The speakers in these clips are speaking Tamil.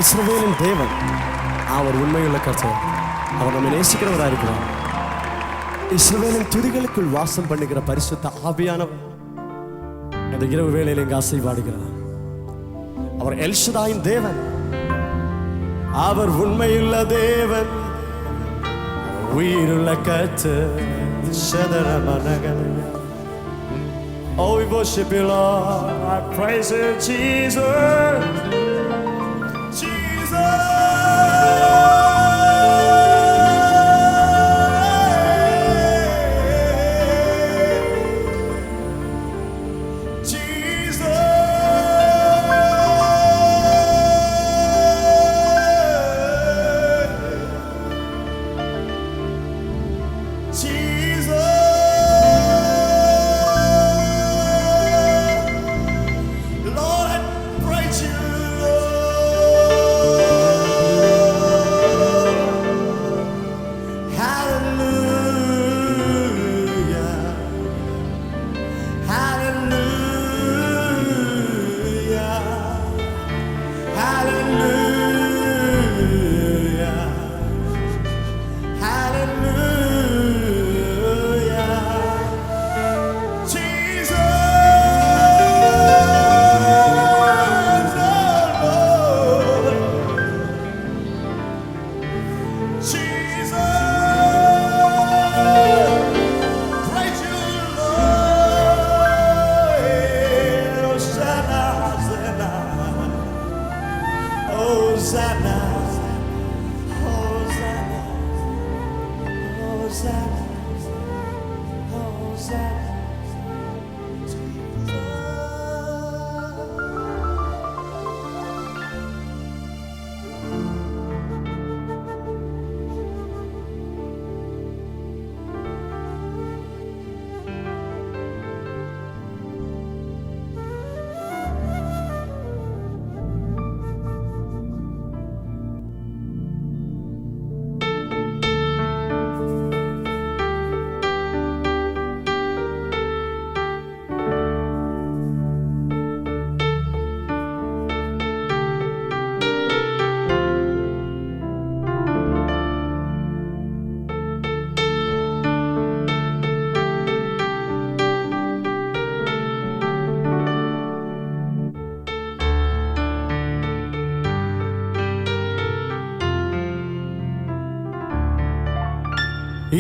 இஸ்ரவேலின் தேவன் அவர் உண்மையுள்ள கர்த்தர். அவர் நம்மை நேசிக்கிறவராக இருக்கிறார். இஸ்ரவேலின் துதிகளுக்குள் வாசம் பண்ணுகிற பரிசுத்த ஆவியானவர் அந்த இரவு வேளையில் எங்க ஆசைப்பாடுகிறார். அவர் எல்ஷதாயின் தேவன், அவர் உண்மையுள்ள தேவன், உயிருள்ள கர்த்தர். Oh, we worship you, Lord. I praise you, Jesus. Jesus.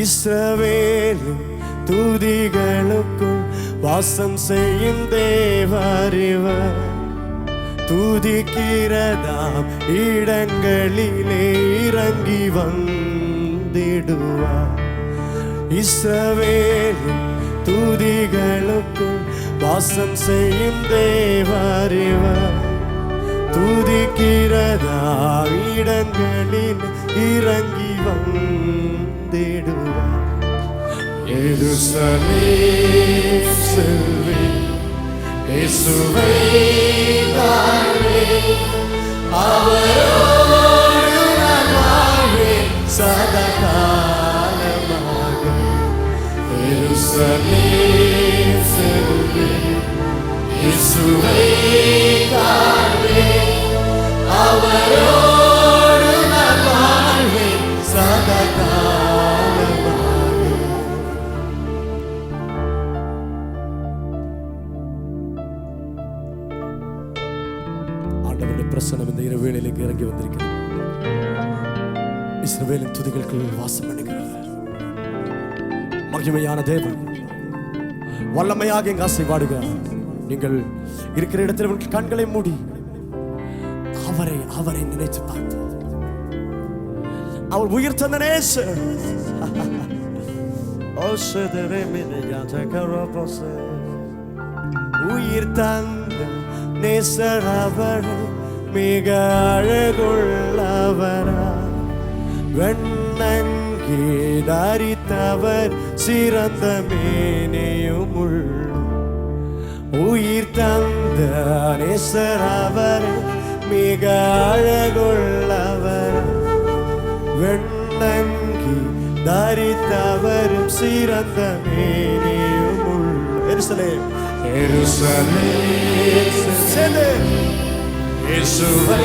இஸ்ரவேலின் துதிகளுக்குள் வாசம் செய்யும் தேவரிவர், துதிக்கிறதாம் இடங்களிலே இறங்கி வந்திடுவார். இஸ்ரவேலின் துதிகளுக்குள் வாசம் செய்யும் தேவரிவர், துதிக்கிறதாம் இடங்களில் இறங்கி வந்திடுவார். எருசலேம் செல்வேன், இயேசுவை காண்பேன், அவரோடு நான் வாழ்வேன் சதா காலமாக. எருசலேம் செல்வேன், இயேசுவை காண்பேன், அவரோடு நான் வாழ்வேன் சதா காலமாக. ஆண்டவருடைய பிரசன்னம் இந்த இரவு வேளையிலே இறங்கி வந்திருக்கிறது. இஸ்ரவேலின் துதிகளுக்குள் வாசம் பண்ணுகிறார். மகிமையான தேவன் வல்லமையாக எங்க ஆசைப்பாடுகிறார். நீங்கள் இருக்கிற இடத்தில் உங்கள் கண்களை மூடி அவரை நினைத்து பார்த்து, அவர் உயிர் தந்த நேசர், உயிர் தந்த நேசர் அவர், மிக அழகுள்ளவரா, வெண்ணங்கி தரித்தவர், சிறந்த மேனையும் உள்ளும். உயிர் தந்த நேசர் அவர், மிக அழகுள்ளவர், வெண்ணங்கி தரித்தவரும் சிறந்த மேனியும் உள்ள. எருசலேம் எருசலேம் இயேசுவை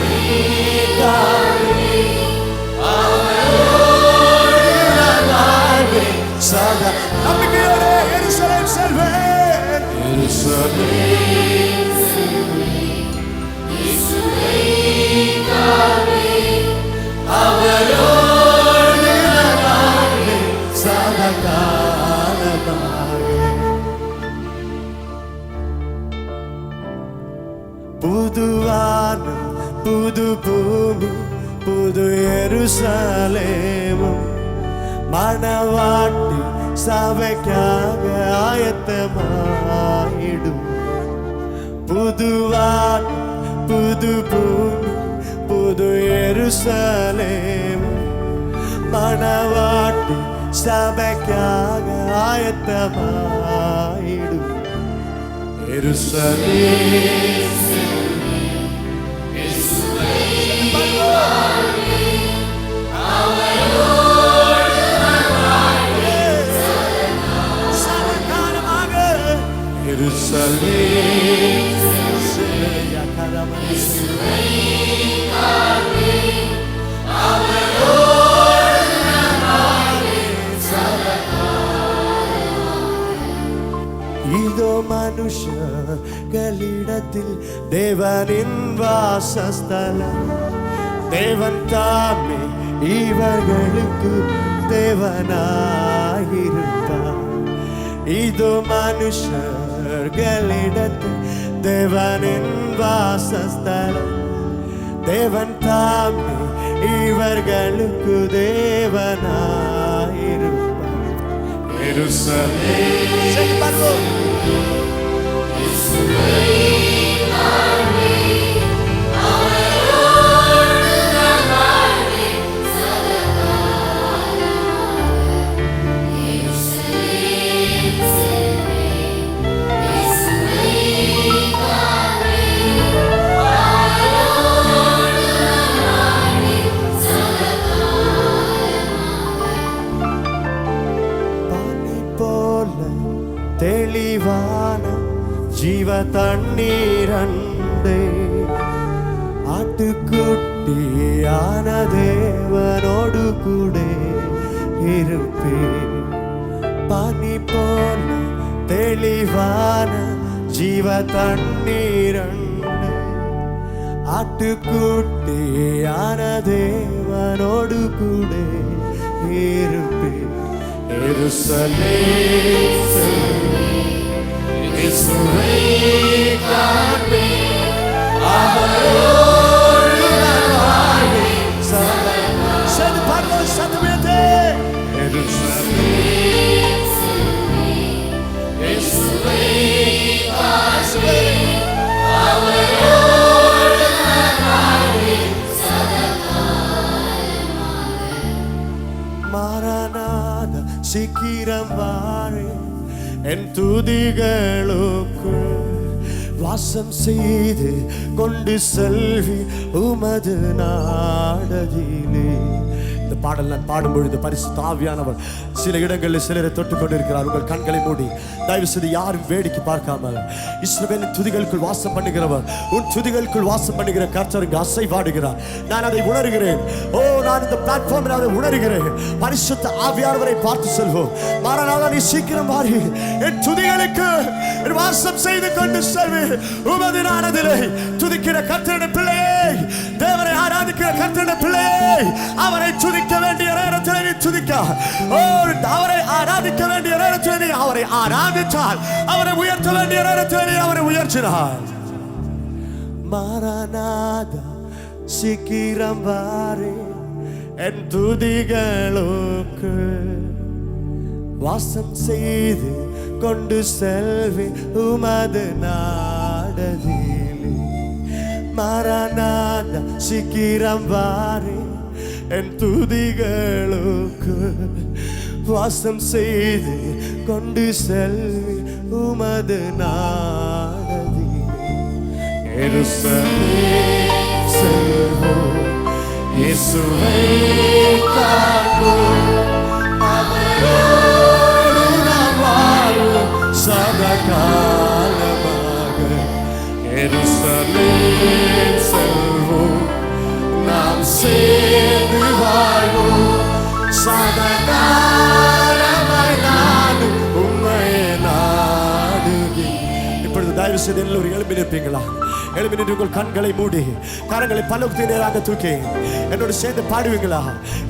சதா நம்பிக்கையோடு எருசலேம் செல்வேன். எருசலேம் அவரோடு சதா காலமாக. புது வானம் புது பூமி புது எருசலேமும் மணவாட்டி சபைக்காக ஆயத்தமாயிடும். புது வானம் புது பூமி புது எருசலேமும் மணவாட்டி சபைக்காக ஆயத்தமாயிடும். எருசலேம் இதோ மனுஷர்களிடத்தில் தேவனின் வாசஸ்தலம். தேவன் தாமே இவர்களுக்கு தேவனாயிருப்பார். இதோ மனுஷர்களிடத்தில் தேவனின் வாசஸ்தலம். தேவன் தாமே இவர்களுக்கு தேவனாயிருப்பார். எருசலேம் தெளிவான ஜீவ தண்ணீரண்டே ஆட்டுக்குட்டியான தேவனோடு கூட இருப்பே. பனி போல தெளிவான ஜீவ தண்ணீரண்டே ஆட்டுக்குட்டியான தேவனோடு கூட இருப்பே. எருசலேம் இயேசுவை காண்பே அவரோடு வாழ்வே சதா. சென்று பாருங்கள் சத்தமிட்டு. எருசலேம் இயேசுவை காண்பே அவரோடு வாழ்வே சதா. மாரநாத சீக்கிரம் வாரே என் துதிகளுக்குள் வாசம் செய்து கொண்டு செல்வி உமது நாடகிலே. இந்த பாடல் நான் பாடும் பொழுது பரிசுத்த ஆவியானவர் சில இடங்களில் சிலரை தொட்டு கொண்டிருக்கிறார். உங்கள் கண்களை மூடி தயவு செய்து யாரும் வேடிக்கை பார்க்காமல் இஸ்ரவேலின் துதிகளுக்குள் வாசம் பண்ணுகிறவர், உன் துதிகளுக்குள் வாசம் பண்ணுகிற கர்த்தர் இங்கு அசைவாடுகிறார். நான் அதை உணர்கிறேன். நான் இந்த பிளாட்ஃபார்மில் அதை உணர்கிறேன். பரிசுத்த ஆவியானவரை பார்த்து செல்வோம். மாறானாக நீ சீக்கிரம் மாறி என் துதிகளுக்கு வாசம் செய்து கொண்டு செல்வி உமது நாடதிலே. துதிக்கிற கர்த்தருடைய பிள்ளையே, தேவனை ஆராதிக்கிற கர்த்தருடைய பிள்ளையே, அவரை துதிக்க வேண்டிய நேரத்தில் நீ துதிக்க, அவரை ஆராதிக்க வேண்டிய நேரத்தில் நீ அவரை ஆராதித்தால், அவரை உயர்த்த வேண்டிய நேரத்தில் நீ அவரை உயர்த்தினார். மாரநாதா சீக்கிரம் வாரே என் துதிகளுக்கு வாசம் செய்து கொண்டு செல்வி உமது நாடதிலே. மாரநாதா சீக்கிரம் வாரே என் துதிகளுக்கு வாசம் செய்து கொண்டு செல்வி உமது நாடதிலே. எருசலேம் செல்வோம் இயேசுவை காண்போம் அவரோடு நாம் வாழ்வோம் சதா காலமாக. எருசலேம் செல்வோம் நாம் சேர்ந்து வாழ்வோம் சதா காலமாக. செய்து எல்லோரும் எழுப்பி நிற்பீங்களா? எழுப்பி நின்று உங்கள் கண்களை மூடி கரங்களை பலவத்தை நேராக தூக்கி என்னோடு சேர்ந்து பாடுவீங்களா?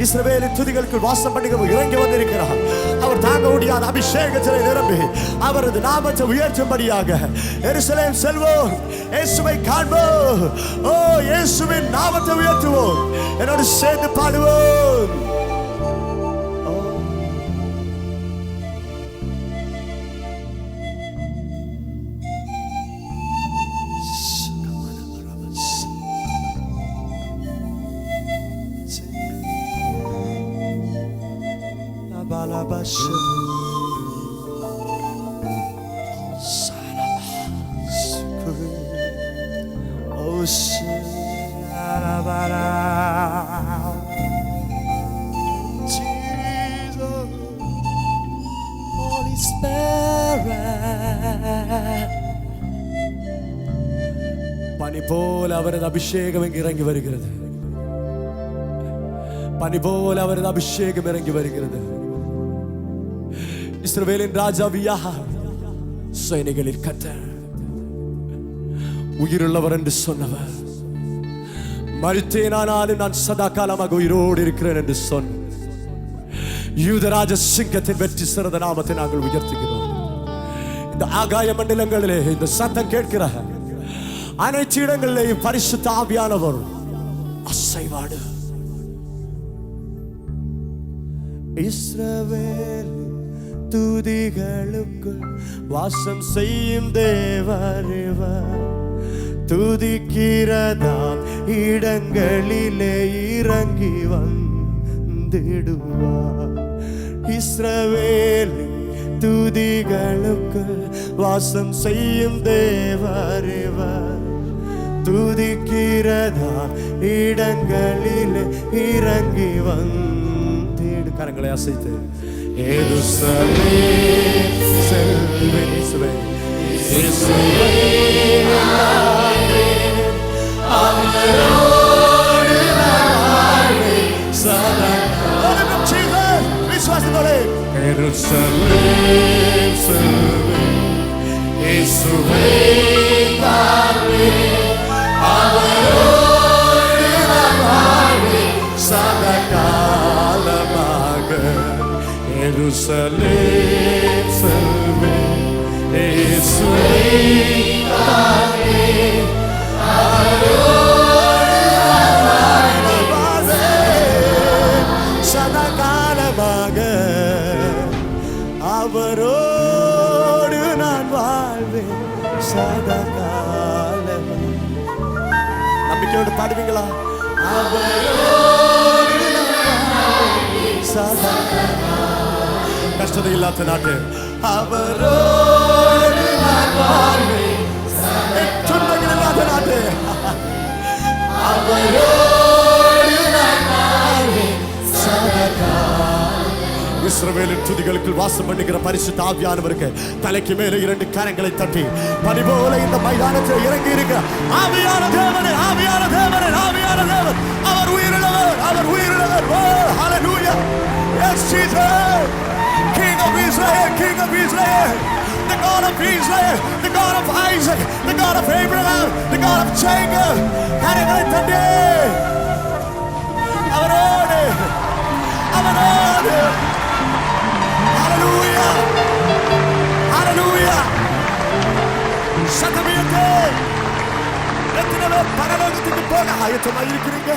இஸ்ரவேலின் துதிகளுக்குள் வாசம் பண்ணி இறங்கி வந்திருக்கிறார். அவர் தாங்க முடியாத அபிஷேகத்திலே நிரம்பி அவரது நாமத்தை உயர்த்தும்படியாக எருசலேம் செல்வோம், இயேசுவை காண்போம், ஓ இயேசுவின் நாமத்தை உயர்த்துவோம், என்னோடு சேர்ந்து பாடுவோம். பனி போல அவரது அபிஷேகம் இங்கு இறங்கி வருகிறது. பனி போல அவரது அபிஷேகம் இறங்கி வருகிறது. இஸ்ரவேலின் ராஜாவியாக சேனைகளில் கர்த்தர், உயிருள்ளவர் என்று சொன்னவர், மரித்தேனானாலும் நான் சதா காலமாக உயிரோடு இருக்கிறேன் என்று சொன்ன யூதராஜ சிங்கத்தின் வெற்றி சிறந்த நாமத்தை நாங்கள் உயர்த்துகிறோம். இந்த ஆகாய மண்டலங்களிலே இந்த சத்தம் கேட்கிற அனைத்து இடங்களிலேயும் பரிசுத்த ஆவியானவர் அசைவாடு. இஸ்ரவேல் துதிகளுக்குள் வாசம் செய்யும் தேவரேவர், துதிக்கிறதாம் இடங்களிலே இறங்கி வந்திடுவார். இஸ்ரவேலின் துதிகளுக்குள் வாசம் செய்யும் தேவரேவர், துதிக்கிறதாம் இடங்களிலே இறங்கி வந்திடு. கரங்களை அசைத்து எருசலேம் செல்வேன், இயேசுவே இயேசுவே அவரோடு வாழ்வேன் சதா. விசுவாசத்தோடு எருசலேம் செல்வேன், இயேசுவே வாழ்வேன், அவரோடு வாழ்வேன் சதா காலமாக. எருசலேம் செல்வேன், இயேசுவே வாழ்வேன், அவரோடு வாழ்வேன் சதா காலமாக. அவரோடு நான் வாழ்வேன் சதா காலமாக. நம்பிக்கையோடு பாடுவீங்களா? அவரோடு சதா கஷ்டத்தை இல்லாத நாட்டு, அவரோடு நான் வாழ்வேன், துன்பங்கள் இல்லாத நாட்டு, அவரோடு நான் வாழ்வேன் சதா. இஸ்ரவேலின் துதிகளுக்குள் வாசம் பண்ணுகிற பரிசுத்த ஆவியானவருக்கு தலைக்கு மேலே 2 கரங்களை தட்டி பனி போல இந்த மைதானத்தில் இறங்கி இருக்க ஆவியான தேவனே, ஆவியான தேவனே, ஆவியான தேவன், அவர் உயிருள்ளவர், அவர் உயிருள்ளவர். ஹalleluya. Yes Jesus, King of Israel, King of Israel, the God of Israel, the God of Isaac, the God of Abraham, the God of Jacob. கரங்களை தட்டி அவரோடு, அவரோடு. ஹalleluya, ஹalleluya. சத்தமியத்தே எத்தனை பரலோகத்துக்கு போக ஆயத்தமாக இருக்கிறீங்க?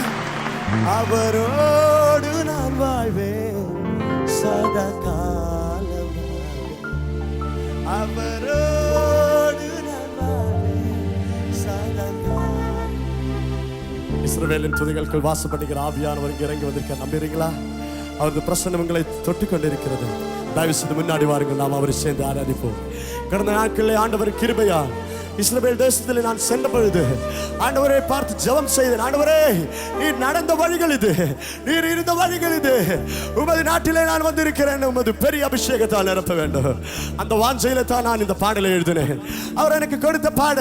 அவரோடு நான் வாழ்வேன் சதா காலமாக, அவரோடு நான் வாழ்வேன் சதா காலம். இஸ்ரவேலின் துதிகளுக்குள் வாசம் பண்ணுகிற ஆவியானவர் இங்கே இறங்கி வந்திருக்க நம்புறீங்களா? அவரது பிரசன்னம் உங்களை தொட்டு கொண்டிருக்கிறது. தயவு செய்து முன்னாடி வாருங்கள், நாம் அவரை சேர்ந்து ஆராதிப்போம். கடந்த நாட்களில் ஆண்டவர் கிருபையா இஸ்ரவேல் தேசத்தில் நான் சென்ற பொழுது ஆண்டவரை பார்த்து ஜெபம் செய்தேன். ஆண்டவரே, நீர் நடந்த வழிகள் இது, நீர் இருந்த வழிகள் இது. உமது நாட்டிலே நான் வந்திருக்கிறேன், உமது பெரிய அபிஷேகத்தால் நிரப்ப வேண்டும். அந்த வாஞ்சையில தான் நான் இந்த பாடலை எழுதினேன். அவர் எனக்கு கொடுத்த பாட